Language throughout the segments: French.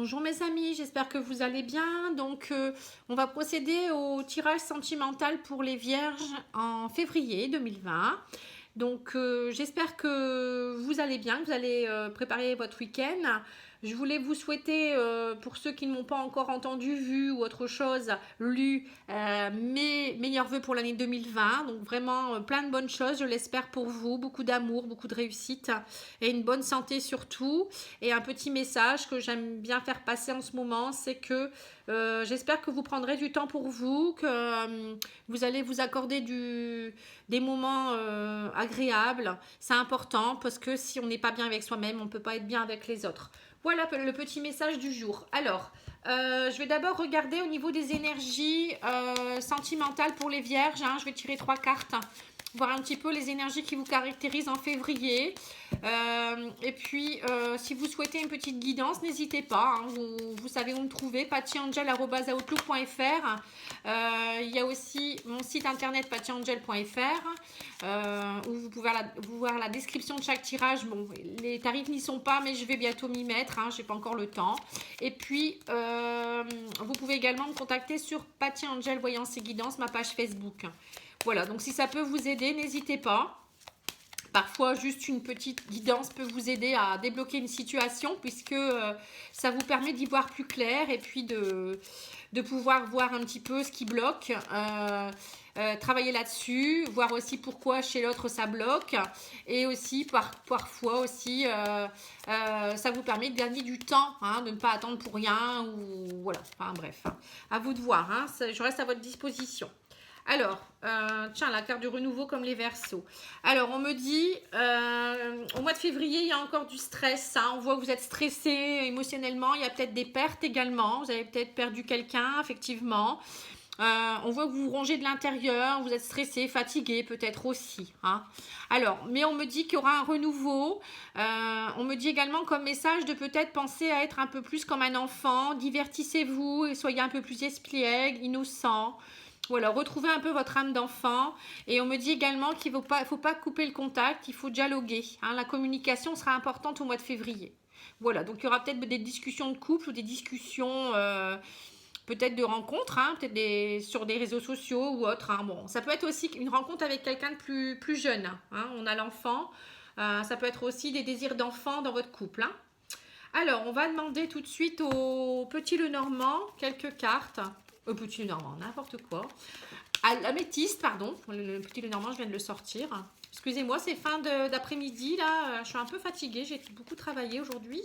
Bonjour mes amis, j'espère que vous allez bien. Donc on va procéder au tirage sentimental pour les vierges en février 2020. Donc j'espère que vous allez bien, que vous allez préparer votre week-end. Je voulais vous souhaiter, pour ceux qui ne m'ont pas encore entendu, vu ou autre chose, lu, mes meilleurs vœux pour l'année 2020. Donc vraiment plein de bonnes choses, je l'espère pour vous. Beaucoup d'amour, beaucoup de réussite et une bonne santé surtout. Et un petit message que j'aime bien faire passer en ce moment, c'est que j'espère que vous prendrez du temps pour vous, que vous allez vous accorder des moments agréables. C'est important parce que si on n'est pas bien avec soi-même, on ne peut pas être bien avec les autres. Voilà le petit message du jour. Alors, je vais d'abord regarder au niveau des énergies sentimentales pour les vierges. Je vais tirer 3 cartes, voir un petit peu les énergies qui vous caractérisent en février. Et puis, si vous souhaitez une petite guidance, n'hésitez pas. Vous savez où me trouver, pattyangel@outlook.fr. Il y a aussi mon site internet pattyangel.fr où vous pouvez voir la description de chaque tirage. Bon, les tarifs n'y sont pas, mais je vais bientôt m'y mettre. Je n'ai pas encore le temps. Et puis, vous pouvez également me contacter sur Patty Angel Voyance et Guidance, ma page Facebook. Voilà, donc si ça peut vous aider, n'hésitez pas. Parfois, juste une petite guidance peut vous aider à débloquer une situation puisque ça vous permet d'y voir plus clair et puis de pouvoir voir un petit peu ce qui bloque, travailler là-dessus, voir aussi pourquoi chez l'autre ça bloque et aussi parfois aussi ça vous permet de gagner du temps, de ne pas attendre pour rien ou voilà, enfin bref, à vous de voir, je reste à votre disposition. Alors, tiens, la carte du renouveau comme les Verseaux. Alors, on me dit, au mois de février, il y a encore du stress. On voit que vous êtes stressé émotionnellement. Il y a peut-être des pertes également. Vous avez peut-être perdu quelqu'un, effectivement. On voit que vous vous rongez de l'intérieur. Vous êtes stressé, fatigué, peut-être aussi. Alors, mais on me dit qu'il y aura un renouveau. On me dit également comme message de peut-être penser à être un peu plus comme un enfant. Divertissez-vous et soyez un peu plus espiègle, innocent. Voilà, retrouvez un peu votre âme d'enfant. Et on me dit également qu'il ne faut pas couper le contact, il faut dialoguer. La communication sera importante au mois de février. Voilà, donc il y aura peut-être des discussions de couple ou des discussions peut-être de rencontres, peut-être sur des réseaux sociaux ou autres. Bon, ça peut être aussi une rencontre avec quelqu'un de plus jeune. On a l'enfant. Ça peut être aussi des désirs d'enfant dans votre couple. Alors, on va demander tout de suite au petit Lenormand quelques cartes. Petit Lenormand, n'importe quoi. L'améthyste, pardon. Le petit Lenormand, je viens de le sortir. Excusez-moi, c'est fin d'après-midi, là. Je suis un peu fatiguée, j'ai beaucoup travaillé aujourd'hui.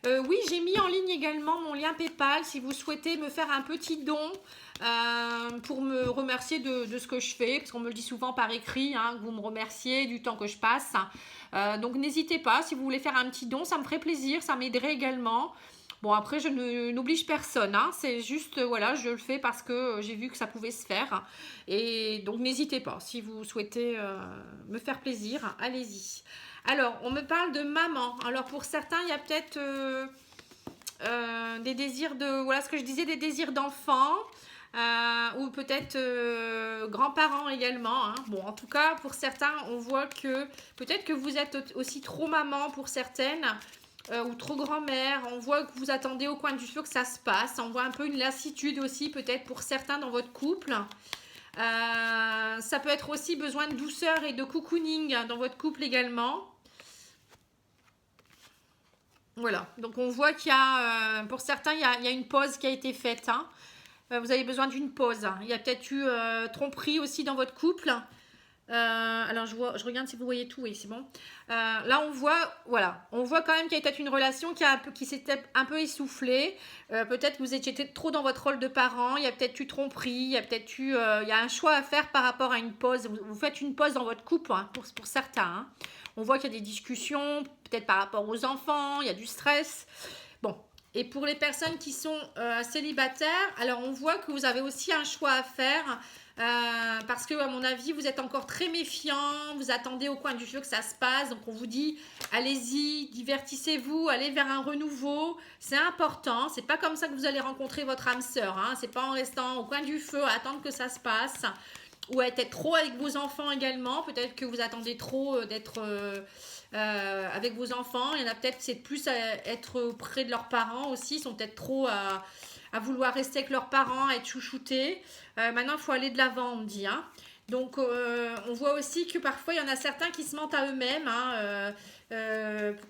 Oui, j'ai mis en ligne également mon lien PayPal. Si vous souhaitez me faire un petit don pour me remercier de ce que je fais, parce qu'on me le dit souvent par écrit, que vous me remerciez du temps que je passe. Donc, n'hésitez pas. Si vous voulez faire un petit don, ça me ferait plaisir. Ça m'aiderait également. Bon, après, je n'oblige personne. C'est juste, voilà, je le fais parce que j'ai vu que ça pouvait se faire. Et donc, n'hésitez pas. Si vous souhaitez me faire plaisir, allez-y. Alors, on me parle de maman. Alors, pour certains, il y a peut-être des désirs de... Voilà ce que je disais, des désirs d'enfants. Ou peut-être grands-parents également. Bon, en tout cas, pour certains, on voit que peut-être que vous êtes aussi trop maman pour certaines. Ou trop grand-mère, on voit que vous attendez au coin du feu que ça se passe, on voit un peu une lassitude aussi peut-être pour certains dans votre couple. Ça peut être aussi besoin de douceur et de cocooning dans votre couple également. Voilà, donc on voit qu'il y a, pour certains, il y a une pause qui a été faite. Vous avez besoin d'une pause. Il y a peut-être eu tromperie aussi dans votre couple. Alors je regarde si vous voyez tout, oui c'est bon. Là on voit, voilà, on voit quand même qu'il y a peut-être une relation qui s'était un peu essoufflée. Peut-être que vous étiez trop dans votre rôle de parent, il y a peut-être eu tromperie, il y a peut-être eu, il y a un choix à faire par rapport à une pause. Vous faites une pause dans votre couple pour certains. On voit qu'il y a des discussions, peut-être par rapport aux enfants, il y a du stress. Bon. Et pour les personnes qui sont célibataires, alors on voit que vous avez aussi un choix à faire. Parce que à mon avis vous êtes encore très méfiant, vous attendez au coin du feu que ça se passe, donc on vous dit allez-y, divertissez-vous, allez vers un renouveau, c'est important, c'est pas comme ça que vous allez rencontrer votre âme sœur, c'est pas en restant au coin du feu à attendre que ça se passe, ou à être trop avec vos enfants également, peut-être que vous attendez trop d'être avec vos enfants. Il y en a peut-être qui c'est plus à être près de leurs parents aussi. Ils sont peut-être trop à vouloir rester avec leurs parents, à être chouchoutés. Maintenant, il faut aller de l'avant, on me dit. Hein. Donc, on voit aussi que parfois, il y en a certains qui se mentent à eux-mêmes. Hein.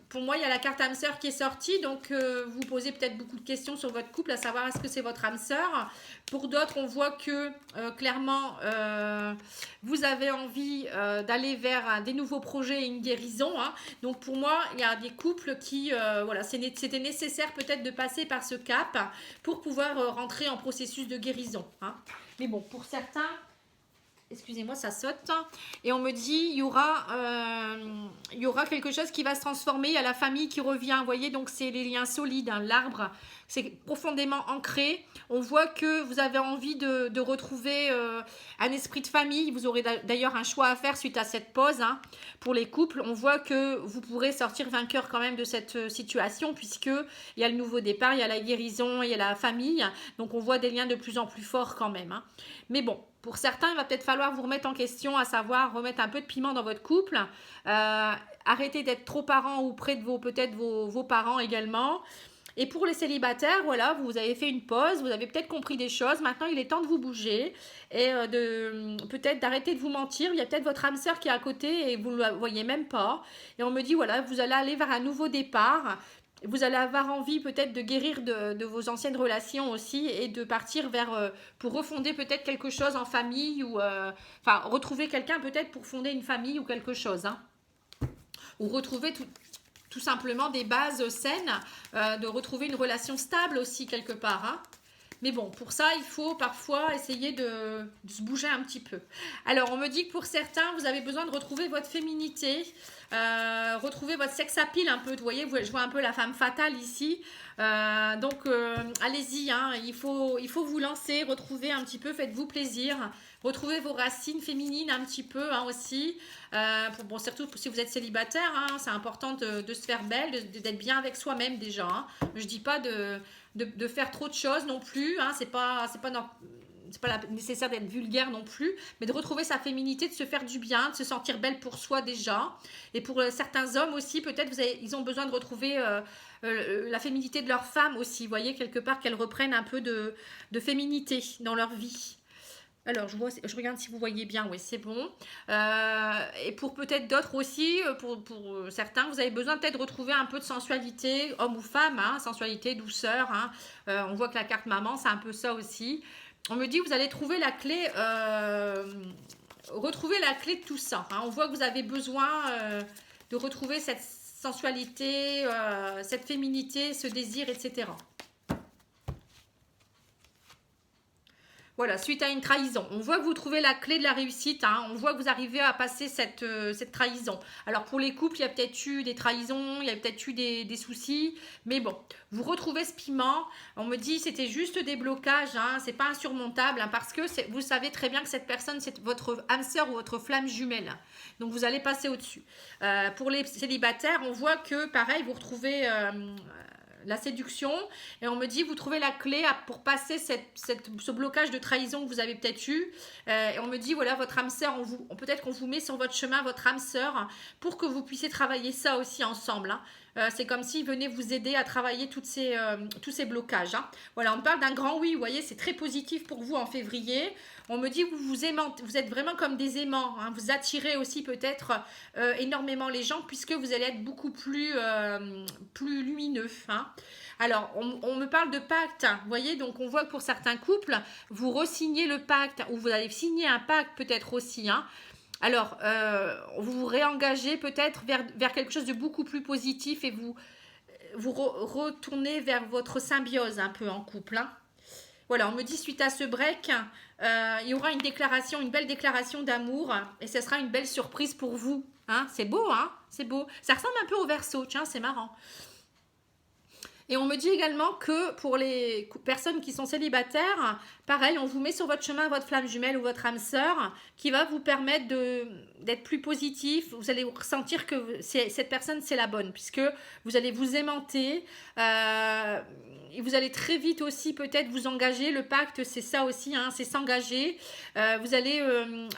Pour moi, il y a la carte âme sœur qui est sortie. Donc, vous posez peut-être beaucoup de questions sur votre couple, à savoir est-ce que c'est votre âme sœur. Pour d'autres, on voit que clairement, vous avez envie d'aller vers des nouveaux projets et une guérison. Hein. Donc, pour moi, il y a des couples qui, voilà, c'était nécessaire peut-être de passer par ce cap pour pouvoir rentrer en processus de guérison. Hein. Mais bon, pour certains, excusez-moi, ça saute. Et on me dit, il y aura quelque chose qui va se transformer. Il y a la famille qui revient. Vous voyez, donc c'est les liens solides. Hein, l'arbre, c'est profondément ancré. On voit que vous avez envie de retrouver un esprit de famille. Vous aurez d'ailleurs un choix à faire suite à cette pause. Hein, pour les couples, on voit que vous pourrez sortir vainqueur quand même de cette situation, puisqu'il y a le nouveau départ, il y a la guérison, il y a la famille. Donc on voit des liens de plus en plus forts quand même. Hein. Mais bon, pour certains, il va peut-être falloir vous remettre en question, à savoir remettre un peu de piment dans votre couple. Arrêtez d'être trop parents ou près de peut-être vos parents également. Et pour les célibataires, voilà, vous avez fait une pause, vous avez peut-être compris des choses. Maintenant, il est temps de vous bouger et peut-être d'arrêter de vous mentir. Il y a peut-être votre âme sœur qui est à côté et vous ne la voyez même pas. Et on me dit, voilà, vous allez aller vers un nouveau départ. Vous allez avoir envie peut-être de guérir de vos anciennes relations aussi et de partir vers, pour refonder peut-être quelque chose en famille ou, enfin, retrouver quelqu'un peut-être pour fonder une famille ou quelque chose. Hein. Ou retrouver tout simplement des bases saines, de retrouver une relation stable aussi quelque part. Hein. Mais bon, pour ça, il faut parfois essayer de se bouger un petit peu. Alors, on me dit que pour certains, vous avez besoin de retrouver votre féminité, retrouver votre sex appeal un peu. Vous voyez, je vois un peu la femme fatale ici. Donc, allez-y, hein, il faut vous lancer, retrouver un petit peu, faites-vous plaisir. Retrouvez vos racines féminines un petit peu hein, aussi. Bon, surtout si vous êtes célibataire, hein, c'est important de se faire belle, d'être bien avec soi-même déjà. Hein. Je ne dis pas de faire trop de choses non plus. Hein, c'est pas nécessaire d'être vulgaire non plus, mais de retrouver sa féminité, de se faire du bien, de se sentir belle pour soi déjà. Et pour certains hommes aussi, peut-être ils ont besoin de retrouver la féminité de leur femme aussi. Vous voyez, quelque part, qu'elles reprennent un peu de féminité dans leur vie. Alors, je regarde si vous voyez bien, oui, c'est bon. Et pour peut-être d'autres aussi, pour certains, vous avez besoin peut-être de retrouver un peu de sensualité, homme ou femme, hein, sensualité, douceur. Hein. On voit que la carte maman, c'est un peu ça aussi. On me dit que vous allez trouver la clé, retrouver la clé de tout ça. Hein. On voit que vous avez besoin de retrouver cette sensualité, cette féminité, ce désir, etc. Voilà, suite à une trahison. On voit que vous trouvez la clé de la réussite. Hein. On voit que vous arrivez à passer cette trahison. Alors, pour les couples, il y a peut-être eu des trahisons, il y a peut-être eu des soucis. Mais bon, vous retrouvez ce piment. On me dit c'était juste des blocages. Hein. C'est pas insurmontable. Hein, parce que vous savez très bien que cette personne, c'est votre âme sœur ou votre flamme jumelle. Donc, vous allez passer au-dessus. Pour les célibataires, on voit que, pareil, vous retrouvez... la séduction et on me dit vous trouvez la clé pour passer ce blocage de trahison que vous avez peut-être eu et on me dit voilà votre âme sœur peut-être qu'on vous met sur votre chemin votre âme sœur pour que vous puissiez travailler ça aussi ensemble hein. C'est comme s'il venait vous aider à travailler tous ces blocages hein. Voilà, on parle d'un grand oui, vous voyez, c'est très positif pour vous en février. On me dit que vous êtes vraiment comme des aimants, hein. Vous attirez aussi peut-être énormément les gens puisque vous allez être beaucoup plus lumineux. Hein. Alors, on me parle de pacte, vous voyez, donc on voit que pour certains couples, vous re-signez le pacte ou vous allez signer un pacte peut-être aussi. Hein. Alors, vous vous réengagez peut-être vers quelque chose de beaucoup plus positif et vous retournez vers votre symbiose un peu en couple. Hein. Voilà, on me dit suite à ce break, il y aura une belle déclaration d'amour et ce sera une belle surprise pour vous. Hein. C'est beau, hein, c'est beau. Ça ressemble un peu au Verseau, tiens, c'est marrant. Et on me dit également que pour les personnes qui sont célibataires, pareil, on vous met sur votre chemin votre flamme jumelle ou votre âme sœur qui va vous permettre d'être plus positif. Vous allez ressentir que cette personne, c'est la bonne puisque vous allez vous aimanter. Et vous allez très vite aussi peut-être vous engager. Le pacte, c'est ça aussi, hein, c'est s'engager. Vous allez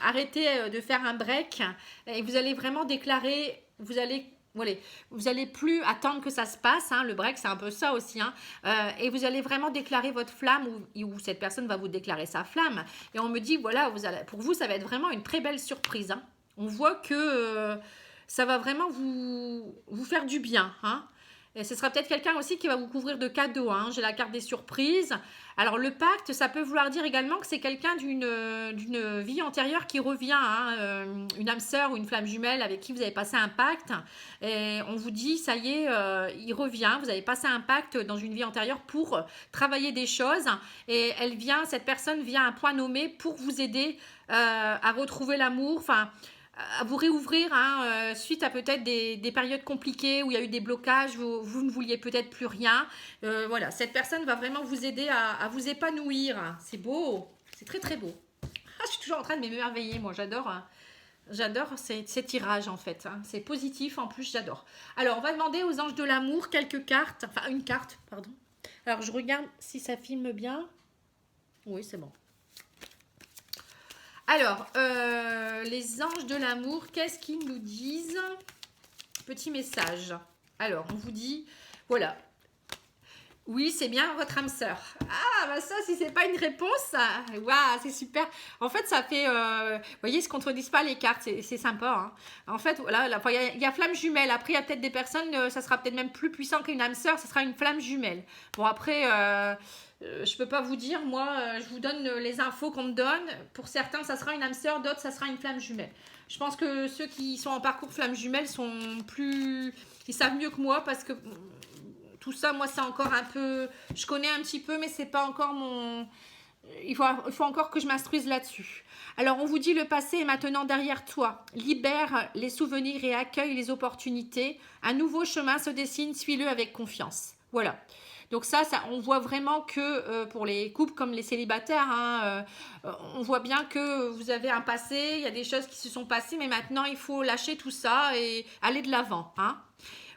arrêter de faire un break et vous allez vraiment déclarer, vous allez voilà, vous allez plus attendre que ça se passe, hein, le break c'est un peu ça aussi, hein, et vous allez vraiment déclarer votre flamme ou cette personne va vous déclarer sa flamme. Et on me dit, voilà, pour vous ça va être vraiment une très belle surprise, hein. On voit que ça va vraiment vous faire du bien, hein. Et ce sera peut-être quelqu'un aussi qui va vous couvrir de cadeaux, hein. J'ai la carte des surprises. Alors le pacte, ça peut vouloir dire également que c'est quelqu'un d'une vie antérieure qui revient, hein, une âme sœur ou une flamme jumelle avec qui vous avez passé un pacte. Et on vous dit, ça y est, il revient, vous avez passé un pacte dans une vie antérieure pour travailler des choses. Et cette personne vient à un point nommé pour vous aider à retrouver l'amour, enfin à vous réouvrir, hein, suite à peut-être des périodes compliquées où il y a eu des blocages, vous ne vouliez peut-être plus rien. Voilà, cette personne va vraiment vous aider à vous épanouir. C'est beau, c'est très très beau. Ah, je suis toujours en train de m'émerveiller, moi j'adore. Hein. J'adore ces tirages en fait. Hein. C'est positif en plus, j'adore. Alors, on va demander aux anges de l'amour quelques cartes. Enfin, une carte, pardon. Alors, je regarde si ça filme bien. Oui, c'est bon. Alors, les anges de l'amour, qu'est-ce qu'ils nous disent? Petit message. Alors, on vous dit, voilà. Oui, c'est bien votre âme sœur. Ah, bah ça, si c'est pas une réponse, waouh, c'est super. En fait, ça fait, vous voyez, ils se contredisent pas les cartes, c'est sympa. Hein. En fait, voilà, il y a flamme jumelle. Après, il y a peut-être des personnes, ça sera peut-être même plus puissant qu'une âme sœur, ça sera une flamme jumelle. Bon, après, je peux pas vous dire, moi, je vous donne les infos qu'on me donne. Pour certains, ça sera une âme sœur, d'autres, ça sera une flamme jumelle. Je pense que ceux qui sont en parcours flamme jumelle sont plus, ils savent mieux que moi parce que tout ça, moi, c'est encore un peu, je connais un petit peu, mais c'est pas encore mon, il faut encore que je m'instruise là-dessus. Alors, on vous dit, le passé est maintenant derrière toi. Libère les souvenirs et accueille les opportunités. Un nouveau chemin se dessine, suis-le avec confiance. Voilà. Donc ça, on voit vraiment que pour les couples comme les célibataires, hein, on voit bien que vous avez un passé, il y a des choses qui se sont passées, mais maintenant, il faut lâcher tout ça et aller de l'avant, hein.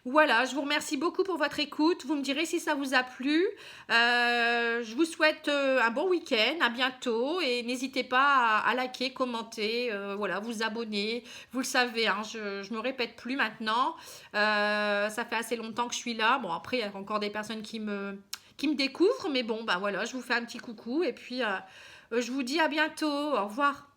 Voilà, je vous remercie beaucoup pour votre écoute. Vous me direz si ça vous a plu. Je vous souhaite un bon week-end, à bientôt. Et n'hésitez pas à liker, commenter, voilà, vous abonner. Vous le savez, hein, je me répète plus maintenant. Ça fait assez longtemps que je suis là. Bon, après, il y a encore des personnes qui me découvrent. Mais bon, bah voilà, je vous fais un petit coucou. Et puis, je vous dis à bientôt. Au revoir.